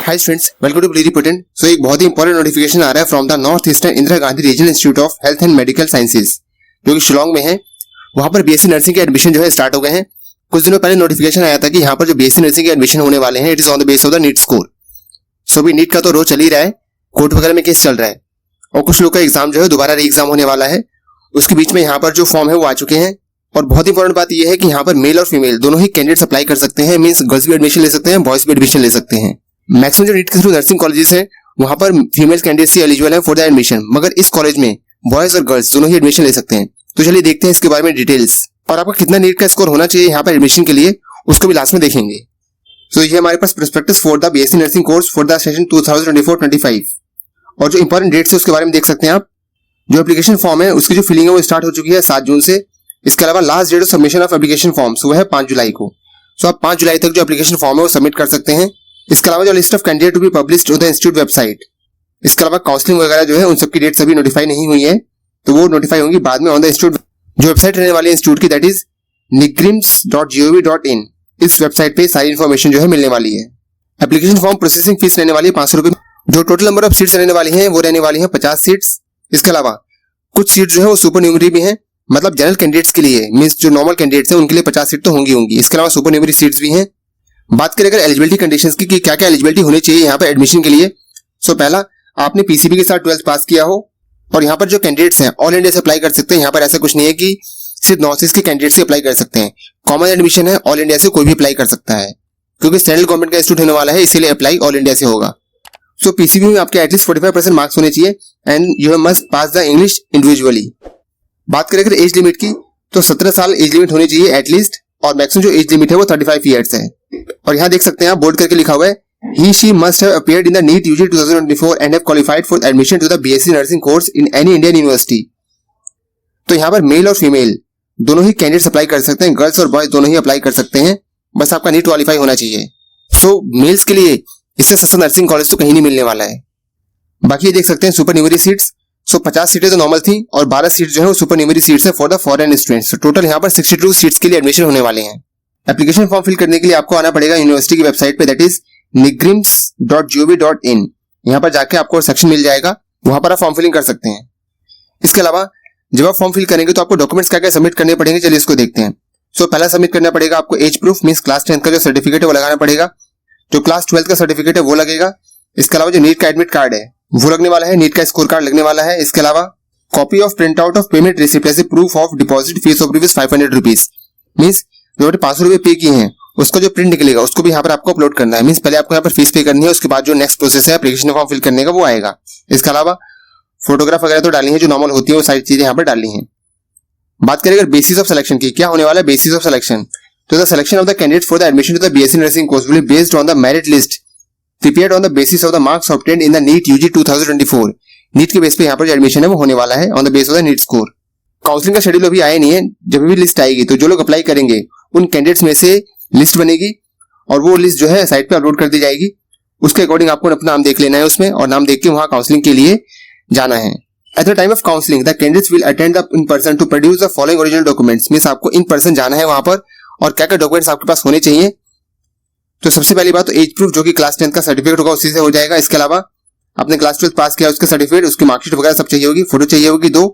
Hi students, welcome to Pluripotent. So एक बहुत ही इंपॉर्टेंट नोटिफिकेशन आ रहा है from the north eastern Indira Gandhi regional institute of health and medical sciences, जो कि शिलोंग में है। वहां पर बीएससी नर्सिंग के एडमिशन जो है स्टार्ट हो गए हैं। कुछ दिनों पहले नोटिफिकेशन आया था कि यहाँ पर जो बीएससी नर्सिंग के एडमिशन होने वाले हैं, it is on the base of the NEET score. So भी नीट का तो रोज चल ही रहा है, कोर्ट वगैरह में केस चल रहा है, और कुछ लोग का एग्जाम जो है दोबारा री एग्जाम होने वाला है। उसके बीच में यहाँ पर जो फॉर्म है वो आ चुके हैं। और बहुत इंपॉर्टेंट बात यह है कि यहाँ पर मेल और फीमेल दोनों ही कैंडिडेट्स अप्लाई कर सकते हैं। मींस गर्ल्स भी एडमिशन ले सकते हैं, बॉयज भी एडमिशन ले सकते हैं। मैक्सिमम जो नीट के थ्रू नर्सिंग कॉलेजेस हैं वहां पर फीमेल कैंडिडेट्स ही एलिजिबल है फॉर द एडमिशन, मगर इस कॉलेज में बॉयज और गर्ल्स दोनों ही एडमिशन ले सकते हैं। तो चलिए देखते हैं इसके बारे में डिटेल्स, और आपका कितना नीट का स्कोर होना चाहिए यहाँ पर एडमिशन के लिए उसको भी लास्ट में देखेंगे। तो ये हमारे पास prospectus for the BSc nursing course for the session 2024-25, और जो इंपॉर्टेंट डेट्स है उसके बारे में देख सकते हैं आप। जो एप्लीकेशन फॉर्म है उसकी जो फिलिंग है वो स्टार्ट हो चुकी है 7 जून से। इसके अलावा last date of submission of application forms वो है 5 जुलाई को। सो आप 5 जुलाई तक जो एप्लीकेशन फॉर्म है वो सबमिट कर सकते हैं। इसके अलावा जो list of candidate to be published on the institute website, इसके अलावा काउंसलिंग वगैरह जो है उन सबकी डेट्स अभी नोटिफाई नहीं हुई है, तो वो नोटिफाई होंगी बाद में ऑन द इंस्टीट्यूट। जो वेबसाइट रहने वाली है इंस्टीट्यूट की, दैट इज nigrims.gov.in। इस वेबसाइट पे सारी इन्फॉर्मेशन जो है मिलने वाली है। एप्लीकेशन फॉर्म प्रोसेसिंग फीस रहने वाली है 500 रुपए। जो टोटल नंबर ऑफ सीट्स रहने वाली है वो रहने वाली है 50 सीट्स। इसके अलावा कुछ सीट जो है वो सुपर न्यूमरी भी है, मतलब जनरल कैंडिडेट्स के लिए, मींस जो नॉर्मल कैंडिडेट्स हैं उनके लिए 50 सीट तो होंगी। इसके अलावा सुपर न्यूमरी सीट्स भी हैं। बात करें अगर एलिजिबिलिटी कंडीशंस की, क्या क्या एलिजिबिलिटी होनी चाहिए यहाँ पर एडमिशन के लिए। सो पहला, आपने पीसीबी के साथ 12th पास किया हो, और यहाँ पर जो कैंडिडेट्स हैं ऑल इंडिया से अप्लाई कर सकते हैं। यहाँ पर ऐसा कुछ नहीं है कि सिर्फ नॉर्थ ईस्ट के कैंडिडेट्स से अप्लाई कर सकते हैं। कॉमन एडमिशन है, ऑल इंडिया से कोई भी अप्लाई कर सकता है, क्योंकि सेंट्रल गवर्नमेंट का इंस्टीट्यूट होने वाला है, इसीलिए अप्लाई ऑल इंडिया से होगा। सो पीसीबी में आपके एटलीस्ट 45% मार्क्स होने चाहिए and you must pass the English individually. बात करें अगर एज लिमिट की, तो 17 साल एज लिमिट होनी चाहिए एटलीस्ट, और मैक्सिमम जो एज लिमिट है वो 35 ईयर्स है। और यहाँ देख सकते हैं आप, बोर्ड करके लिखा हुआ है, he she must have appeared in the NEET UG 2024 and have qualified for admission to the BSc Nursing course in any Indian university। तो यहाँ पर मेल और फीमेल दोनों ही कैंडिडेट्स अप्लाई कर सकते हैं, गर्ल्स और बॉयज दोनों ही अप्लाई कर सकते हैं, बस आपका नीट क्वालिफाई होना चाहिए। सो मेल्स के लिए इससे सस्ता नर्सिंग कॉलेज तो कहीं नहीं मिलने वाला है। बाकी ये देख सकते हैं सुपर न्यूमरी सीट्स। सो 50 सीटें तो नॉर्मल थी, और 12 सीट जो है वो सुपर न्यूमरी सीट्स है for the foreign students. Total यहाँ पर 62 सीट्स के लिए एडमिशन होने वाले हैं। एप्लीकेशन फॉर्म फिल करने के लिए आपको आना पड़ेगा यूनिवर्सिटी की वेबसाइट पे, दैट इज nigrims.gov.in। यहाँ पर जाके आपको सेक्शन मिल जाएगा, वहां पर आप फॉर्म फिलिंग कर सकते हैं। इसके अलावा जब आप फॉर्म फिल करेंगे तो आपको डॉक्यूमेंट्स क्या क्या सबमिट करने पड़ेंगे, चलिए इसको देखते हैं। सो पहला सबमिट करना पड़ेगा आपको एज प्रूफ, मींस क्लास 10 का जो सर्टिफिकेट है वो लगाना पड़ेगा। जो क्लास 12 का सर्टिफिकेट है वो लगेगा। इसके अलावा जो नीट का एडमिट कार्ड है वो लगने वाला है, नीट का स्कोर कार्ड लगने वाला है। इसके अलावा copy of print out of payment receipt as a proof of deposit fees of ₹500 rupees, means जो 500 रुपए पे किए हैं उसका जो प्रिंट निकलेगा उसको भी यहाँ पर आपको अपलोड करना है। मींस पहले आपको यहाँ पर फीस पे करनी है, उसके बाद जो नेक्स्ट प्रोसेस है एप्लीकेशन फॉर्म फिल करने का वो आएगा। इसके अलावा फोटोग्राफ वगैरह तो डालनी है, जो नॉर्मल होती है वो सारी चीजें यहाँ पर डालनी है। बात करें अगर बेसिस ऑफ सिलेक्शन की, क्या होने वाला है बेसिस ऑफ सिलेक्शन, तो the selection of the candidate for the admission to the BSc nursing course will be based on the merit list prepared on the basis of the marks obtained in the NEET UG 2024। NEET के base पे यहाँ पर जो admission है वो होने वाला है on the base of the NEET score. Counselling का शेड्यूल अभी आया नहीं है, जब भी लिस्ट आएगी तो जो लोग अप्लाई करेंगे उन कैंडिडेट्स में से लिस्ट बनेगी, और वो लिस्ट जो है साइट पे अपलोड कर दी जाएगी। उसके अकॉर्डिंग आपको अपना नाम देख लेना है उसमें, और नाम देख के वहां काउंसलिंग के लिए जाना है। At the time of counselling the candidates will attend in person to produce the following original documents, means आपको इन पर्सन जाना है वहां पर, और क्या क्या डॉक्यूमेंट्स आपके पास होने चाहिए। तो सबसे पहली बात तो एज प्रूफ, जो कि क्लास 10 का सर्टिफिकेट होगा उसी से हो जाएगा। इसके अलावा आपने क्लास 12 पास किया उसका सर्टिफिकेट, उसकी मार्कशीट वगैरह सब चाहिए होगी। फोटो चाहिए होगी 2,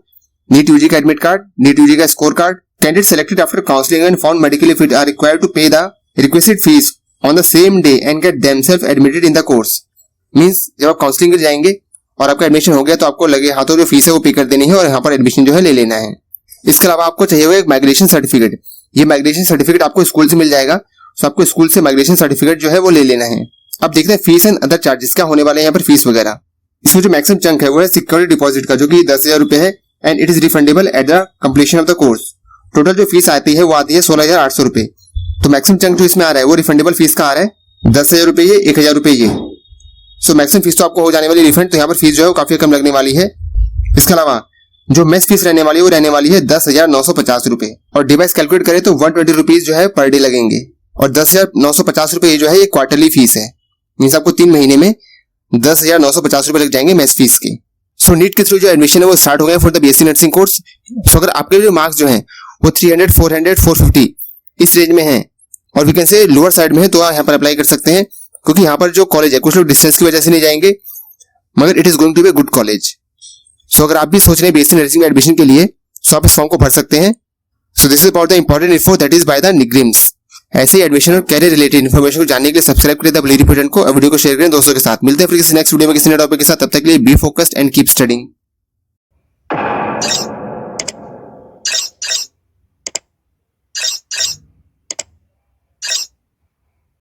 नीट यूजी का एडमिट कार्ड, नीट यूजी का score card. Candidate selected after counselling and found medically fit are required to pay the requested fees on the same day and get themselves admitted in the course. Means जब आप counselling के जाएंगे और आपका admission हो गया तो आपको लगे हाथों जो फीस है वो पे कर देनी है, और यहाँ पर एडमिशन जो है ले लेना है। इसके अलावा आपको चाहिए होगा एक माइग्रेशन सर्टिफिकेट। ये माइग्रेशन सर्टिफिकेट आपको स्कूल से मिल जाएगा, तो आपको स्कूल से माइग्रेशन सर्टिफिकेट जो है वो ले लेना है। अब देखते हैं फीस एंड अदर चार्जेस क्या होने वाले हैं यहाँ पर, फीस वगैरह। इसमें जो मैक्सिमम चंक है वो है सिक्योरिटी डिपॉजिट का, जो कि 10,000 रुपए है, and it is refundable at the completion of the course. Total जो फीस आती है वो आती है 16,800 रुपए। तो मैक्सिमम चंक जो इसमें आ रहा है वो रिफंडेबल फीस का आ रहा है 10,000 रुपए ये, 1,000 रुपए ये। सो मैक्सिमम फीस तो आपको हो जाने वाली रिफंड, तो यहाँ पर फीस जो है वो काफी कम लगने वाली है। इसके अलावा जो मेस फीस रहने वाली है वो रहने वाली है 10,950 रुपए, और डिवाइस कैलकुलेट करें तो 120 रुपीज जो है पर डे लगेंगे, और 10,950 रुपए जो है ये क्वार्टरली फीस है। मीन्स आपको 3 महीने में 10,950 रुपए लग जाएंगे मेस फीस के। सो नीट के थ्रू जो एडमिशन है वो स्टार्ट हो गया for the BSc nursing course. So अगर आपके जो मार्क्स जो हैं वो 300, 400, 450 इस रेंज में हैं, और we can say lower side में है, तो आप यहाँ पर अप्लाई कर सकते हैं। क्योंकि यहाँ पर जो कॉलेज है कुछ लोग डिस्टेंस की वजह से नहीं जाएंगे, मगर it is going to be good college. So अगर आप भी सोच रहे हैं बीएससी नर्सिंग में एडमिशन के लिए, सो आप इस फॉर्म को भर सकते हैं। So this is about the important info that is by the NEIGRIHMS. ऐसे ही एडमिशन और कैरियर रिलेटेड इन्फॉर्मेशन को जानने के लिए सब्सक्राइब करें द ब्लूरी बटन को और वीडियो को शेयर करें दोस्तों के साथ। मिलते हैं फिर किसी नेक्स्ट वीडियो में किसी नए टॉपिक के साथ, तब तक के लिए be focused and keep studying.